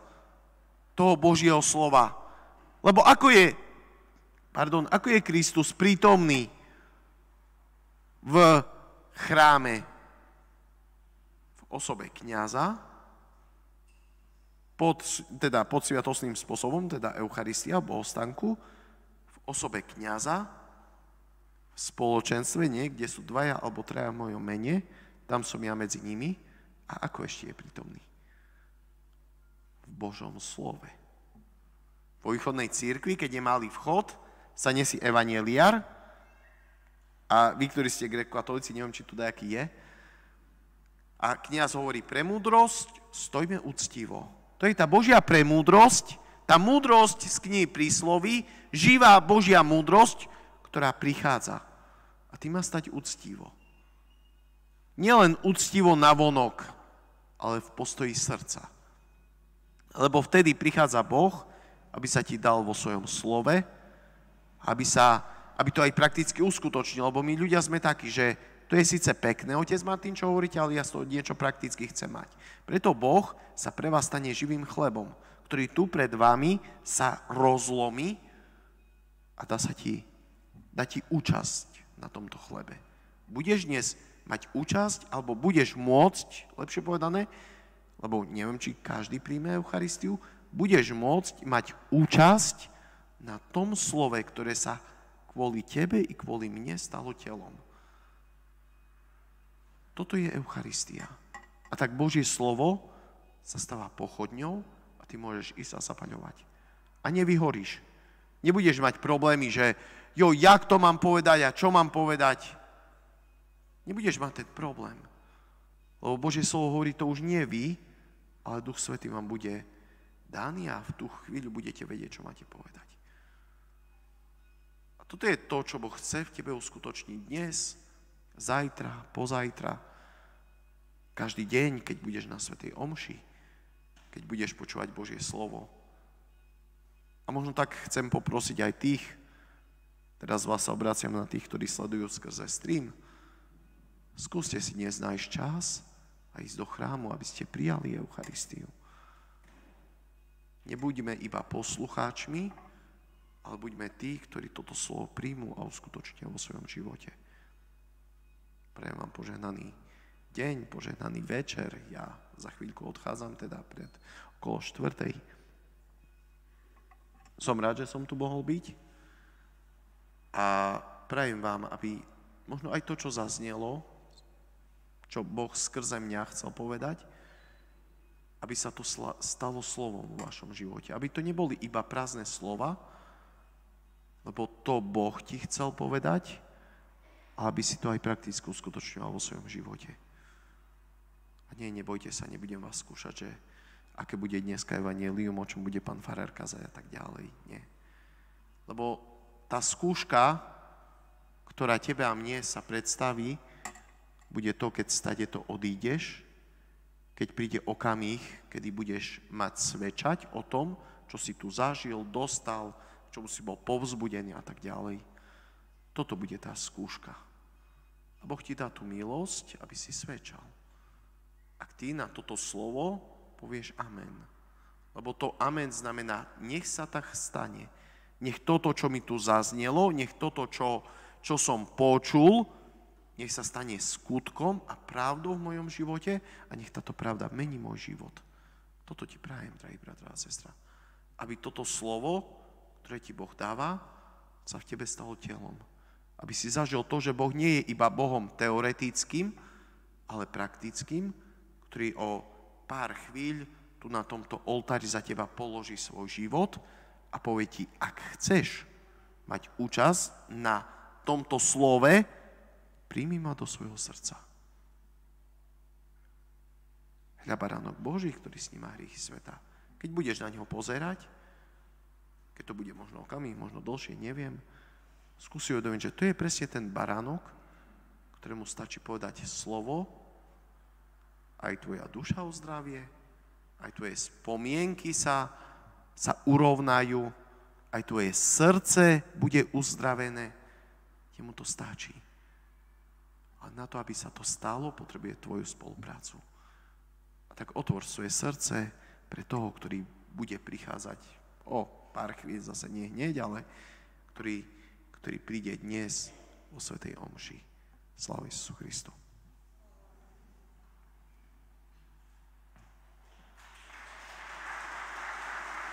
toho Božieho slova. Lebo ako je Kristus prítomný v chráme v osobe kňaza, pod sviatostným spôsobom, teda Eucharistia, bohostánku, v osobe kňaza, v spoločenstve, kde sú dvaja alebo traja v mojom mene, tam som ja medzi nimi. A ako ešte je prítomný? V Božom slove. Vo východnej cirkvi, keď je malý vchod, sa nesí evanjeliár a vy, ktorí ste grékokatolíci, neviem, či tu nejaký je, a kňaz hovorí premúdrosť, stojme úctivo. To je tá Božia premúdrosť, tá múdrosť z knihy Prísloví, živá Božia múdrosť, ktorá prichádza. A ty má stať úctivo. Nielen úctivo navonok, ale v postoji srdca. Lebo vtedy prichádza Boh, aby sa ti dal vo svojom slove, aby to aj prakticky uskutočnil. Lebo my ľudia sme takí, že to je síce pekné, otec Martin, čo hovoríte, ale ja to niečo prakticky chcem mať. Preto Boh sa pre vás stane živým chlebom, ktorý tu pred vami sa rozlomí a dá ti účasť na tomto chlebe. Budeš dnes mať účasť, alebo budeš môcť, lepšie povedané, lebo neviem, či každý príjme Eucharistiu, budeš môcť mať účasť na tom slove, ktoré sa kvôli tebe i kvôli mne stalo telom. Toto je Eucharistia. A tak Božie slovo sa stáva pochodňou a ty môžeš ísť a zapaľovať. A nevyhoríš. Nebudeš mať problémy, že jak to mám povedať a čo mám povedať. Nebudeš mať ten problém. Lebo Božie slovo hovorí, to už nie vy, ale Duch Svätý vám bude daný a v tú chvíľu budete vedieť, čo máte povedať. A toto je to, čo Boh chce v tebe uskutočniť dnes, zajtra, pozajtra, každý deň, keď budeš na svätej omši, keď budeš počúvať Božie slovo. A možno tak chcem poprosiť aj tých, teraz vás sa obraciam na tých, ktorí sledujú skrze stream, skúste si dnes nájsť čas a ísť do chrámu, aby ste prijali Eucharistiu. Nebuďme iba poslucháčmi, ale buďme tí, ktorí toto slovo príjmú a uskutočnia vo svojom živote. Prajem vám požehnaný deň, požehnaný večer. Ja za chvíľku odchádzam, teda pred okolo 4:00. Som rád, že som tu mohol byť a prajem vám, aby možno aj to, čo zaznelo, čo Boh skrze mňa chcel povedať, aby sa to stalo slovom vo vašom živote. Aby to neboli iba prázdne slova, lebo to Boh ti chcel povedať, a aby si to aj prakticky uskutočňoval vo svojom živote. A nebojte sa, nebudem vás skúšať, že aké bude dneska evanjelium, o čom bude pán farár kázať a tak ďalej. Nie. Lebo tá skúška, ktorá tebe a mne sa predstaví, bude to, keď stade to odídeš, keď príde okamih, kedy budeš mať svedčať o tom, čo si tu zažil, dostal, čomu si bol povzbudený a tak ďalej. Toto bude tá skúška. A Boh ti dá tú milosť, aby si svedčal. Ak ty na toto slovo povieš amen. Lebo to amen znamená, nech sa tak stane. Nech toto, čo mi tu zaznelo, nech toto, čo som počul, nech sa stane skutkom a pravdou v mojom živote a nech táto pravda mení môj život. Toto ti prajem, drahý brat a sestra. Aby toto slovo, ktoré ti Boh dáva, sa v tebe stalo telom. Aby si zažil to, že Boh nie je iba Bohom teoretickým, ale praktickým, ktorý o pár chvíľ tu na tomto oltári za teba položí svoj život a povie ti, ak chceš mať účasť na tomto slove, príjmi ma do svojho srdca. hľa baránok Boží, ktorý sníma hriechy sveta. Keď budeš na ňo pozerať, keď to bude možno okamih, možno dlhšie, neviem, skúsi uvedomiť, že to je presne ten baránok, ktorému stačí povedať slovo, aj tvoja duša ozdravie, aj tvoje spomienky sa urovnajú, aj tvoje srdce bude uzdravené. Jemu to stačí. A na to, aby sa to stalo, potrebuje tvoju spoluprácu. A tak otvor svoje srdce pre toho, ktorý bude prichádzať o pár chvíľ, zase nie hneď, ale ktorý príde dnes vo svätej omši. Sláva Isusu Christu.